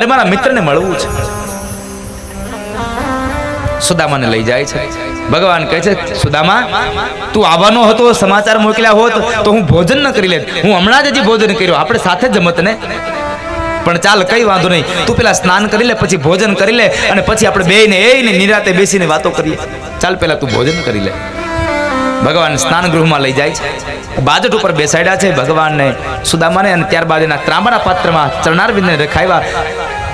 મારે મારા મિત્રને મળવું છે. સુદામાને લઈ જાય છે. ભગવાન કહે છે, સુદામા તું આવવાનો હતો, સમાચાર મોકલ્યા હોત તો હું ભોજન ન કરી લેત. હું હમણાં જ હજી ભોજન કર્યો, આપણે સાથે જમત ને. પણ ચાલ, કઈ વાંધો નહીં, તું પેલા સ્નાન કરી લે, પછી ભોજન કરી લે, અને પછી આપણે બેયને એને નિરાતે બેસીને વાતો કરીએ. ચાલ, પેલા તું ભોજન કરી લે. ભગવાન સ્નાન ગૃહમાં લઈ જાય છે. બાજટ ઉપર બેસાડ્યા છે ભગવાનને, સુદામાને, અને ત્યારબાદ એના ત્રાંબાના પાત્રમાં ચરણારવિંદને રખાવ્યા.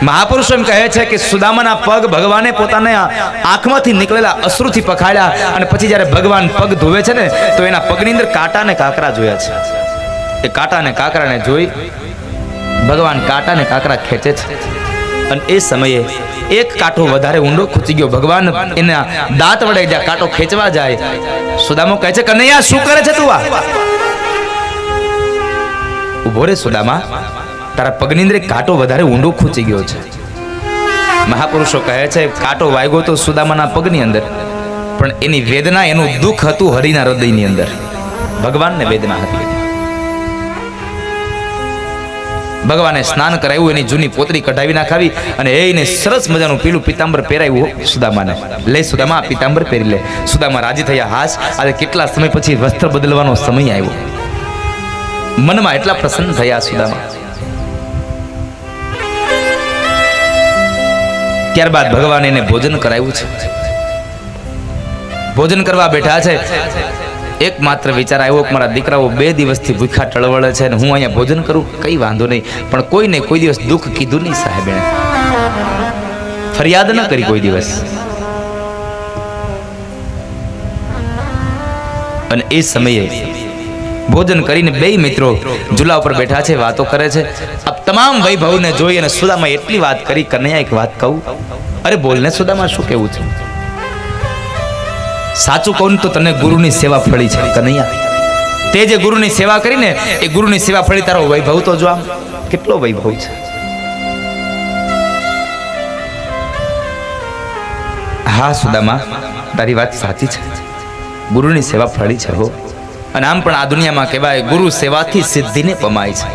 મહાપુરુષો એમ કહે છે કે સુદામાના પગ ભગવાને પોતાના આંખમાંથી નીકળેલા અશ્રુથી પખાડ્યા, અને પછી જ્યારે ભગવાન પગ ધોવે છે ને તો એના પગની અંદર કાંટા અને કાંકરા જોયા છે. એ કાંટા અને કાંકરાને જોઈ ભગવાન કાંટા અને કાંકરા ખેંચે છે, અને એ સમયે એક કાંટો વધારે ઊંડો ખૂંચી ગયો. ભગવાન એના દાંત વડે જ્યાં કાંટો ખેંચવા જાય, સુદામો કહે છે, કનૈયા શું કરે છે તું? આ ઉભો રે સુદામા, તારા પગની અંદર કાંટો વધારે ઊંડો ખૂંચી ગયો છે. મહાપુરુષો કહે છે, કાંટો વાગ્યો તો સુદામાના પગની અંદર, પણ એની વેદના, એનું દુઃખ હતું હરિના હૃદયની અંદર. ભગવાનને વેદના હતી. ભગવાને સ્નાન કરાવ્યું, એની જૂની પોતરી કઢાવી નાખાવી, અને એને સરસ મજાનું પીળું પિતાંબર પહેરાવ્યું સુદામાને. લે સુદામા, પિતાંબર પહેરી લે. સુદામા રાજી થયા. હાશ, આજે કેટલા સમય પછી વસ્ત્ર બદલવાનો સમય આવ્યો. મનમાં એટલા પ્રસન્ન થયા સુદામા. ત્યારબાદ ભગવાન એને ભોજન કરાવ્યું છે. ભોજન કરવા બેઠા છે. એકમાત્ર વિચાર આવ્યો કે મારા દીકરાઓ 2 દિવસથી ભૂખ્યા ટળવળે છે, અને હું અહીંયા ભોજન કરું, કઈ વાંધો નહીં, પણ કોઈને કોઈ દિવસ દુઃખ કીધું નહીં. સાહેબ એને ફરિયાદ ન કરી કોઈ દિવસ. અને એ સમયે ભોજન કરીને 2 મિત્રો ઝૂલા ઉપર બેઠા છે, વાતો કરે છે. આ તમામ વૈભવને જોઈ અને સુદામા એટલી વાત કરી, કનૈયા એક વાત કહું? અરે બોલને સુદામા, શું કહેવું છે? સાચું કહું તો તને ગુરુની સેવા ફળી છે કનૈયા. તે જે ગુરુની સેવા કરીને એ ગુરુની સેવા ફળી. તારો વૈભવ તો જો, આમ કેટલો વૈભવ છે. હા સુદામા, તારી વાત સાચી છે, ગુરુની સેવા ફળી છે હો. અને આમ પણ આ દુનિયામાં કહેવાય, ગુરુ સેવાથી સિદ્ધિને પમાય છે.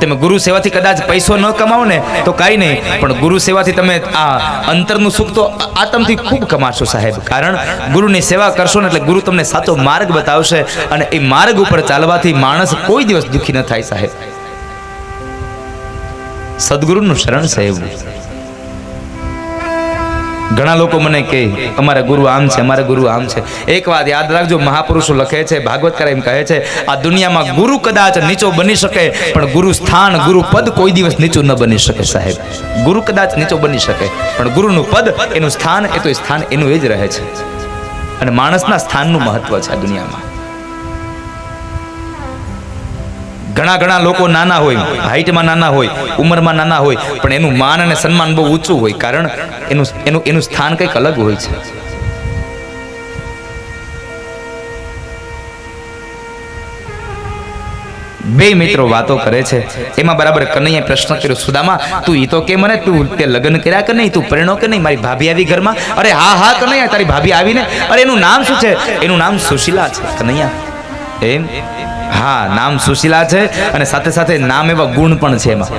તમે ગુરુ સેવાથી કદાચ પૈસો ન કમાવો ને તો કાંઈ નહીં, પણ ગુરુ સેવાથી તમે આ અંતરનું સુખ તો આત્મથી ખૂબ કમાશો સાહેબ. કારણ ગુરુની સેવા કરશો ને એટલે ગુરુ તમને સાચો માર્ગ બતાવશે, અને એ માર્ગ ઉપર ચાલવાથી માણસ કોઈ દિવસ દુઃખી ન થાય સાહેબ. સદગુરુનું શરણ છે એવું. ઘણા લોકો મને કહે અમારા ગુરુ આમ છે, અમારા ગુરુ આમ છે. એક વાત યાદ રાખજો, મહાપુરુષો લખે છે, ભાગવતકાર એમ કહે છે, આ દુનિયામાં ગુરુ કદાચ નીચો બની શકે, પણ ગુરુ સ્થાન, ગુરુ પદ કોઈ દિવસ નીચું ન બની શકે સાહેબ. ગુરુ કદાચ નીચો બની શકે, પણ ગુરુનું પદ, એનું સ્થાન, એ તો સ્થાન એનું એ જ રહે છે. અને માણસના સ્થાનનું મહત્વ છે આ દુનિયામાં. ઘણા લોકો નાના હોય, હાઈટમાં નાના હોય, ઉંમરમાં નાના હોય, પણ એનું માન અને સન્માન બહુ ઊંચું હોય. કારણ એનું સ્થાન કંઈક અલગ હોય છે. બે મિત્રો વાતો કરે છે. એમાં બરાબર કનૈયાએ પ્રશ્ન કર્યો, સુદામા તું ઈ તો કે મને, તું તે લગ્ન કર્યા કે નહીં, તું પરણો કે નહીં, મારી ભાભી આવી ઘરમાં? અરે હા કનૈયા, તારી ભાભી આવીને. અરે એનું નામ શું છે? એનું નામ સુશીલા છે કનૈયા. એમ? હા, નામ સુશીલા છે, અને સાથે સાથે નામ એવા ગુણ પણ છે એમાં.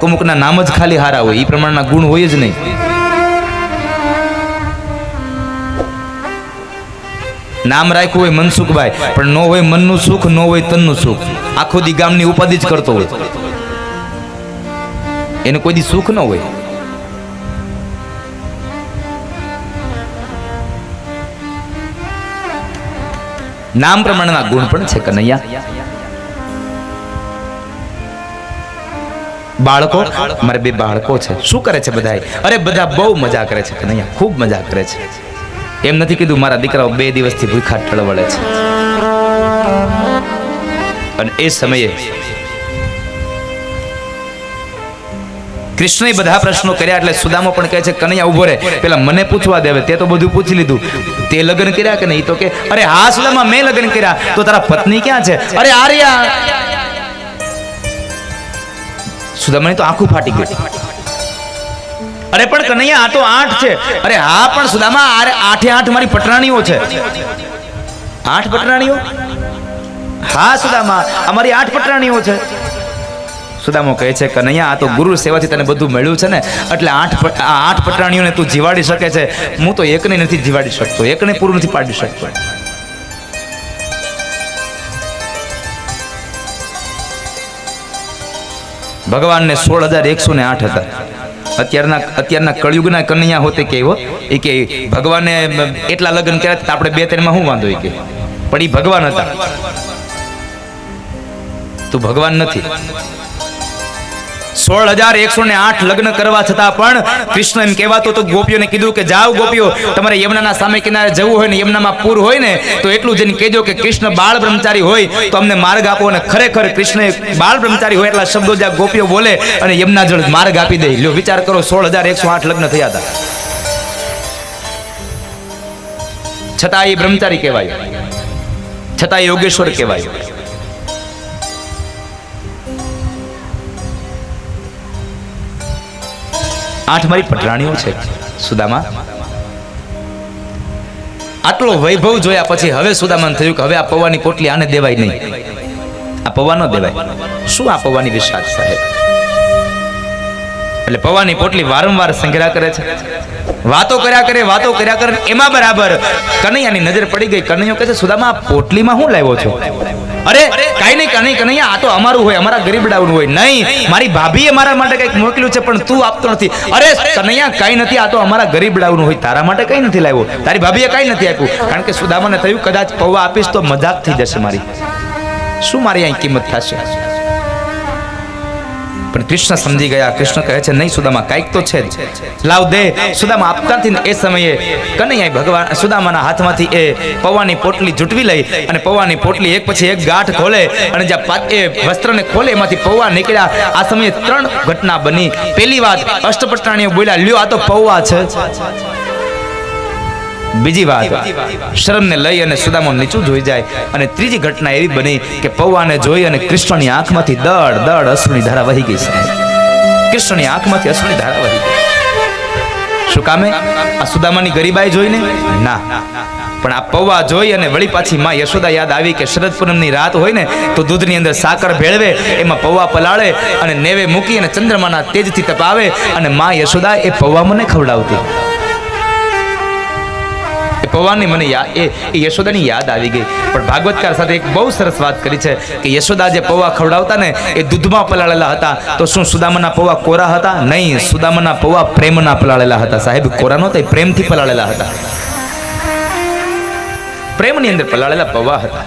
અમુકના નામ જ ખાલી હારા હોય, એ પ્રમાણના ગુણ હોય જ નહીં. નામ રાખ્યું હોય મનસુખભાઈ, પણ ન હોય મનનું સુખ, ન હોય તનનું સુખ. આખો દી ગામની ઉપાધિ જ કરતો હોય, એને કોઈ દી સુખ ન હોય. નામ પ્રમાણના ગુણ પણ છે કનૈયા. બાળકો, મારે 2 બાળકો છે. શું કરે છે બધા? અરે બધા બહુ મજા કરે છે કનૈયા, ખૂબ મજા કરે છે. એમ નથી કીધું મારા દીકરાઓ 2 દિવસથી ભૂખા ટળવળે છે. અને એ સમયે કૃષ્ણએ બધા પ્રશ્નો કર્યા એટલે સુદામો પણ કહે છે, કનૈયા ઉભો રહે, પેલા મને પૂછવા દે. તે તો બધું પૂછી લીધું. તે લગ્ન કર્યા કે નહીં? તો કે અરે હા સુદામા, મેં લગ્ન કર્યા. તો તારા પત્ની ક્યાં છે? અરે આર્યા. સુદામાની તો આંખું ફાટી ગઈ. અરે પણ કનૈયા, આ તો 8 છે. અરે હા પણ સુદામા, 8 મારી પટરાણીઓ છે. 8 પટરાણીઓ? હા સુદામા, અમારી 8 પટરાણીઓ છે. સુદામો કહે છે કનૈયા આ તો ગુરુ સેવાથી તને બધું મળ્યું છે ને, એટલે આઠ પટરાણીઓને તું જીવાડી શકે છે, હું તો એકને નથી જીવાડી શકતો, એકને પૂરું નથી પાડી શકતો. ભગવાનને 16,108 હતા. અત્યારના કળિયુગના કનૈયા હોતે કેવો એ કે ભગવાને એટલા લગ્ન કર્યા તો આપણે 2-3 માં શું વાંધો કે, પણ એ ભગવાન હતા, તું ભગવાન નથી. 16,108 લગ્ન કરવા છતાં પણ કૃષ્ણ એમ કહેવાતો તો ગોપીઓને કીધું કે જાઓ ગોપીઓ, તમારે યમુનાના સામે કિનારે જવું હોય ને, યમુનામાં પૂર હોય ને તો એટલું જઈને કહેજો કે કૃષ્ણ બાળ બ્રહ્મચારી હોય તો અમને માર્ગ આપો. અને ખરેખર કૃષ્ણ બાળ બ્રહ્મચારી હોય એટલા શબ્દો જ્યાં ગોપીઓ બોલે અને યમુના જળ માર્ગ આપી દે. લ્યો વિચાર કરો, 16,108 લગ્ન થયા હતા, છતાં એ બ્રહ્મચારી કહેવાય, છતાં એ યોગેશ્વર કહેવાય. આઠ મારી પટરાણીઓ છે સુદામા. આટલો વૈભવ જોયા પછી હવે સુદામાને થયું કે હવે આ પૌવાની પોટલી આને દેવાય નહીં, આ પૌવા ન દેવાય. શું આ પૌવાની વિશ્વાસ સાહેબ? એટલે પૌવાની પોટલી વારંવાર સંઘર્યા કરે છે, વાતો કર્યા કરે. એમાં બરાબર કનૈયાની નજર પડી ગઈ. કનૈયો કહે છે સુદામા આ પોટલીમાં શું લાવ્યો છો? અરે કાઈ નહીં કનૈયા, આ તો અમારું હોય, અમારા ગરીબડાઓનું હોય. નહીં, મારી ભાભીએ મારા માટે કંઈક મોકલ્યું છે પણ તું આપતો નથી. અરે કનૈયા કાઈ નથી, આ તો અમારા ગરીબડાઓનું હોય, તારા માટે કંઈ નથી લાવ્યો, તારી ભાભીએ કાઈ નથી આપ્યું. કારણ કે સુદામાને થયું કદાચ પૌવા આપીશ તો મજાક થઈ જશે મારી, શું મારી અહીં કિંમત થશે? પણ કૃષ્ણ સમજી ગયા. કૃષ્ણ કહે છે નહીં સુદામા, કાંઈક તો છે જ, લાવ દે. સુદામા આપતા નથી. એ સમયે કનૈયા ભગવાન સુદામાના હાથમાંથી એ પૌવાની પોટલી જૂટવી લઈ અને પૌવાની પોટલી એક પછી એક ગાંઠ ખોલે અને જ્યાં એ વસ્ત્રને ખોલે એમાંથી પૌવા નીકળ્યા. આ સમયે 3 ઘટના બની. પહેલી વાત, અષ્ટપટરાણીઓ બોલ્યા લ્યો આ તો પૌવા છે. બીજી વાત, શરમને લઈ અને સુદામો નીચું જોઈ જાય. અને ત્રીજી ઘટના એવી બની કે પૌવાને જોઈ અને કૃષ્ણની આંખમાંથી દળ અશ્રુની ધારા વહી ગઈ. કૃષ્ણની આંખમાંથી અશ્રુની ધારા વહી ગઈ. શું કામે? આ સુદામાની ગરીબાઈ જોઈને? ના, પણ આ પૌવા જોઈ અને વળી પાછી માં યશોદા યાદ આવી કે શરદ પૂનમની રાત હોય ને તો દૂધની અંદર સાકર ભેળવે, એમાં પૌવા પલાળે અને નેવે મૂકી અને ચંદ્રમાના તેજથી તપાવે અને માં યશોદા એ પૌવા મને ખવડાવતી. પૌવાની મને એ યશોદાની યાદ આવી ગઈ. પણ ભાગવતકાર સાથે એક બહુ સરસ વાત કરી છે કે યશોદા જે પૌવા ખવડાવતા ને એ દૂધમાં પલાળેલા હતા. તો શું સુદામાના પૌવા કોરા હતા? નહીં, સુદામાના પૌવા પ્રેમના પલાળેલા હતા. સાહેબ કોરા નહોતા, પ્રેમથી પલાળેલા હતા, પ્રેમની અંદર પલાળેલા પૌવા હતા.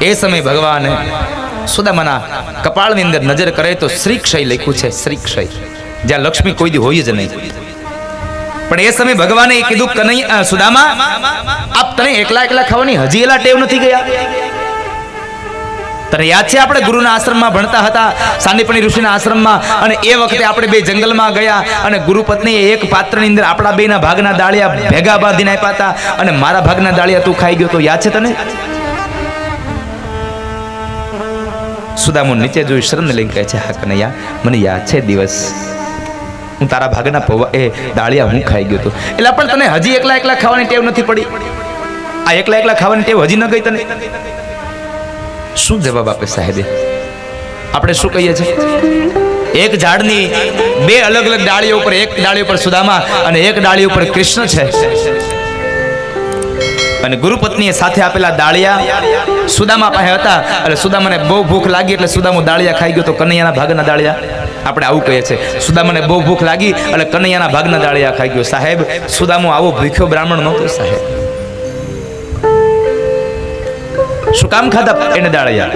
એ સમય ભગવાને સુદામાના કપાળની અંદર નજર કરે તો શ્રીક્ષય લખ્યું છે, શ્રીક્ષય, જ્યાં લક્ષ્મી કોઈ દી હોય જ નહીં. પણ એ સમયે ભગવાને કીધું કનૈયા સુદામા આપ તને એકલા ખાવાની હજી એલા ટેવ નથી ગયા? તને યાદ છે આપણે ગુરુના આશ્રમમાં ભણતા હતા, સાંદીપની ઋષિના આશ્રમમાં, અને એ વખતે આપણે બે જંગલમાં ગયા અને ગુરુ પત્નીએ એક પાત્રની અંદર આપણા બેના ભાગના દાળિયા ભેગા બાંધીને આપ્યા હતા અને મારા ભાગના દાળિયા તું ખાઈ ગયો તો યાદ છે તને? સુદામો નીચે જોઈ શરમને લઈને કહે છે હા કનૈયા મને યાદ છે દિવસ, હું તારા ભાગના પૌવા એ દાળિયા હું ખાઈ ગયો હતો. એટલે પણ તને હજી એકલા ખાવાની ટેવ નથી પડી? આ એકલા ખાવાની ટેવ હજી ન ગઈ તને? શું જવાબ આપે સાહેબે? આપણે શું કહીએ છીએ? એક ઝાડની 2 અલગ ડાળીઓ ઉપર, એક ડાળી ઉપર સુદામા અને એક ડાળી ઉપર કૃષ્ણ છે. અને ગુરુપત્નીએ સાથે આપેલા દાળિયા સુદામા પાસે હતા. એટલે સુદામાને બહુ ભૂખ લાગી એટલે સુદામો દાળિયા ખાઈ ગયો તો કનૈયાના ભાગના દાળિયા. આપણે આવું કહીએ છીએ, સુદામાને બહુ ભૂખ લાગી એટલે કનૈયાના ભાગના દાળિયા ખાઈ ગયો. સાહેબ સુદામો આવો ભૂખ્યો બ્રાહ્મણ નહોતો સાહેબ. શું કામ ખાધા એને દાળિયા?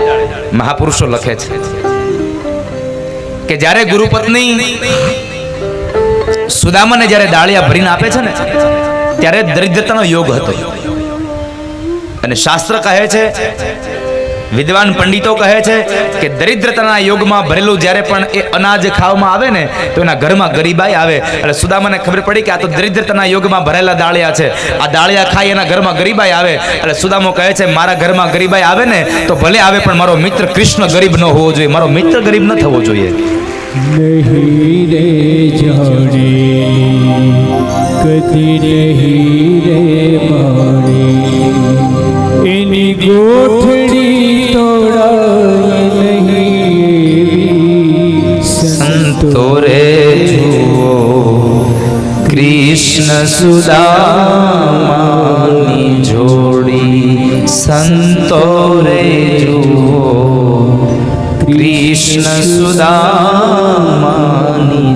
મહાપુરુષો લખે છે કે જ્યારે ગુરુપત્ની સુદામાને જ્યારે દાળિયા ભરીને આપે છે ને ત્યારે દરિદ્રતાનો યોગ હતો. અને શાસ્ત્ર કહે છે, વિદ્વાન પંડિતો કહે છે કે દરિદ્રતાના યોગમાં ભરેલું જ્યારે પણ એ અનાજ ખાવામાં આવે ને તો એના ઘરમાં ગરીબાઈ આવે. એટલે સુદામાને ખબર પડી કે આ તો દરિદ્રતાના યોગમાં ભરેલા દાળિયા છે, આ દાળિયા ખાઈ એના ઘરમાં ગરીબાઈ આવે. એટલે સુદામો કહે છે મારા ઘરમાં ગરીબાઈ આવે ને તો ભલે આવે પણ મારો મિત્ર કૃષ્ણ ગરીબ ન હોવો જોઈએ, મારો મિત્ર ગરીબ ન થવો જોઈએ. નહીં રે જાણે કદી નહીં રે માણે એની ગોઠડી તોડાય નહીં સંતો રે જુઓ કૃષ્ણ સુદામાની જોડી સંતો રે જુઓ કૃષ્ણ સુદામાની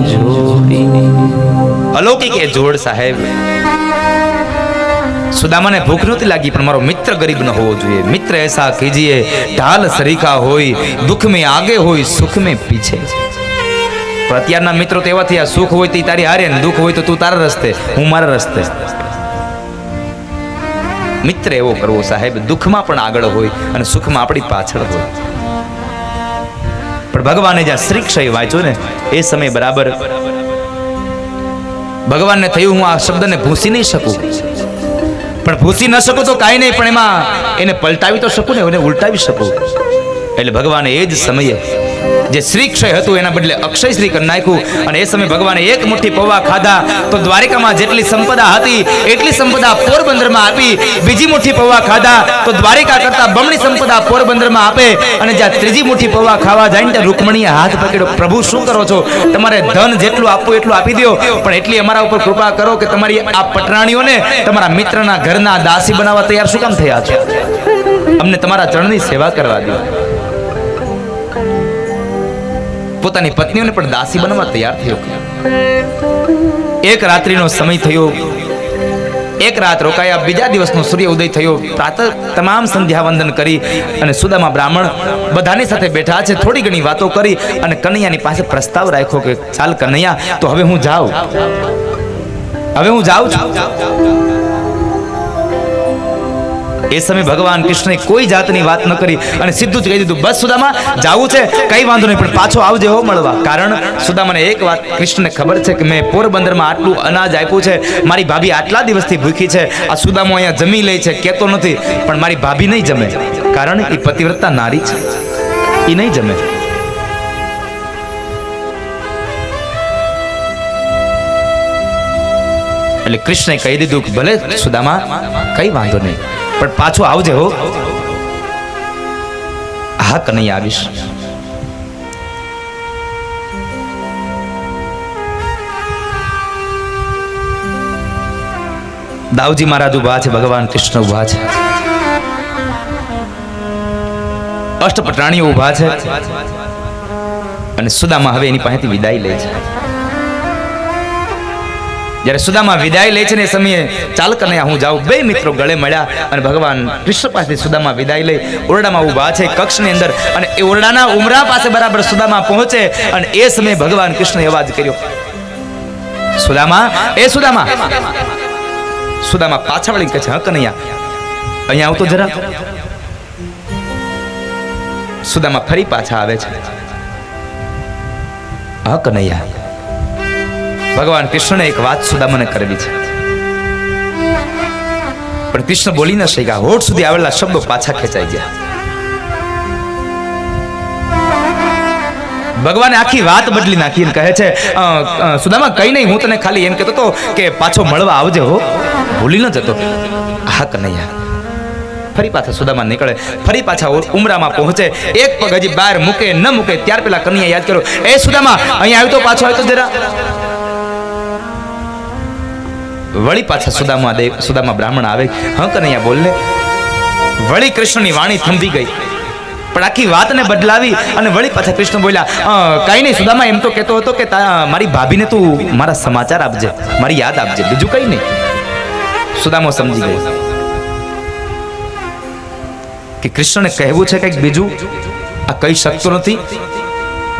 જોડી અલૌકિક એ જોડ સાહેબ સુદામાને ભૂખ નહોતી લાગી પણ મારો મિત્ર ગરીબ ન હોવો જોઈએ મિત્ર એસા કીજીએ ઢાલ સરીખા હોય દુઃખ में आगे હોય સુખ में પીછે પણ અત્યારના મિત્રો તો એવા થયા સુખ હોય તો તારી હારે ને દુઃખ હોય તો તું તારા રસ્તે હું મારા રસ્તે મિત્ર એવો કરવો સાહેબ દુઃખમાં પણ આગળ હોય અને સુખમાં આપણી પાછળ હોય પણ ભગવાને જ્યાં શ્રી ક્ષય વાંચ્યો ને એ સમય બરાબર ભગવાનને થયું હું આ શબ્દને ભૂંસી નહીં શકું પણ ભૂસી ન શકું તો કાંઈ નહીં પણ એમાં એને પલટાવી તો શકું ને એને ઉલટાવી શકું એટલે ભગવાને એ જ સમયે જે શ્રી ક્ષય હતું એના બદલે અક્ષય શ્રી કરી નાખ્યું અને એ સમયે ભગવાને એક મુઠ્ઠી પૌવા ખાધા તો દ્વારિકામાં જેટલી સંપદા હતી એટલી સંપદા પોરબંદરમાં આપી બીજી મુઠ્ઠી પૌવા ખાધા તો દ્વારિકા કરતા બમણી સંપદા પોરબંદરમાં આપે અને જ્યાં ત્રીજી મુઠ્ઠી પૌવા ખાવા જાય ને ત્યાં રૂકમણીએ હાથ પકડ્યો પ્રભુ શું કરો છો તમારે ધન જેટલું આપવું એટલું આપી દો પણ એટલી અમારા ઉપર કૃપા કરો કે તમારી આ પટરાણીઓને તમારા મિત્રના ઘરના દાસી બનાવવા તૈયાર શું કામ થયા છો અમને તમારા ચરણની સેવા કરવા દો પોતાની પત્નીઓને પણ દાસી બનવા તૈયાર થયો એક રાત્રિનો સમય થયો એક રાત રોકાયા બીજા દિવસનો સૂર્ય ઉદય થયો પ્રાતઃ તમામ સંધ્યા વંદન કરી અને સુદામા બ્રાહ્મણ બધાની સાથે બેઠા છે થોડી ઘણી વાતો કરી અને કનૈયાની પાસે પ્રસ્તાવ રાખ્યો કે ચાલ કનૈયા તો હવે હું જાઉં છું એ સમય ભગવાન કૃષ્ણે કોઈ જાતની વાત ન કરી અને સીધું જ કહી દીધું બસ સુદામા જાવું છે કઈ વાંધો નહીં પણ પાછો આવજે હો મળવા કારણ સુદામાને એક વાત કૃષ્ણને ખબર છે કે મેં પોરબંદરમાં આટલું અનાજ આપ્યું છે મારી ભાભી આટલા દિવસથી ભૂખી છે આ સુદામો અહીંયા જમી લે છે કહેતો નથી પણ મારી ભાભી નહીં જમે કારણ એ પતિવ્રતા નારી છે એ નહીં જમે એટલે કૃષ્ણે કહી દીધું કે ભલે સુદામા કઈ વાંધો નહીં પણ પાછો આવજે હો હા કનૈયા આવીશ દાઉજી મહારાજ ઉભા છે ભગવાન કૃષ્ણ ઉભા છે અષ્ટપટરાણીઓ ઉભા છે અને સુદામા હવે એની પાસેથી વિદાય લે છે જ્યારે સુદામા વિદાય લે છે ને એ સમયે ચાલ કનૈયા હું જાઉં બે મિત્રો ગળે મળ્યા અને ભગવાન કૃષ્ણ પાસેથી સુદામા વિદાય લઈ ઓરડામાં ઊભા છે કક્ષની અંદર અને એ ઓરડાના ઉમરા પાસે બરાબર સુદામા પહોંચે અને એ સમયે ભગવાન કૃષ્ણએ અવાજ કર્યો સુદામા સુદામા પાછા વળી કહે છે હા કનૈયા અહીંયા આવતો જરા સુદામા ફરી પાછા આવે છે હા કનૈયા ભગવાન કૃષ્ણને એક વાત સુદામાને કરવી છે પણ કૃષ્ણ બોલી ન શક્યા હોઠ સુધી આવેલા શબ્દો પાછા ખેંચાઈ ગયા ભગવાને આખી વાત બદલી નાખી અને કહે છે સુદામા કઈ નહીં હું તને ખાલી એમ કહેતો હતો કે પાછો મળવા આવજે હો ભૂલી ન જતો હા કનૈયા ફરી પાછા સુદામા નીકળે ફરી પાછા ઉમરામાં પહોંચે એક પગ હજી બહાર મૂકે ન મૂકે ત્યાર પેલા કનૈયા યાદ કર્યો એ સુદામા અહીંયા આવ્યો તો પાછો આવ્યો તો જરા વળી પાછા સુદામા બ્રાહ્મણ આવે હા કનૈયા બોલને વળી કૃષ્ણની વાણી થંભી ગઈ પણ આખી વાતને બદલાવી અને વળી પાછા કૃષ્ણ બોલ્યા કઈ નહીં સુદામા એમ તો કહેતો હતો કે મારી ભાભીને તું મારા સમાચાર આપજે મારી યાદ આપજે બીજું કઈ નહીં સુદામો સમજી ગયો કે કૃષ્ણને કહેવું છે કંઈક બીજું આ કહી શકતો નથી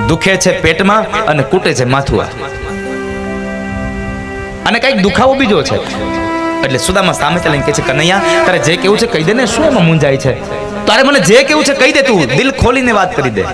દુખે છે પેટમાં અને કૂટે છે માથું અને કઈક દુખાવો બીજો છે એટલે સુદામા સામે ચાલીને કહે છે કનૈયા તારે જે કેવું છે કહી દે ને શું એમાં મૂંઝાય છે તારે મને જે કેવું છે કહી દે તું દિલ ખોલીને વાત કરી દે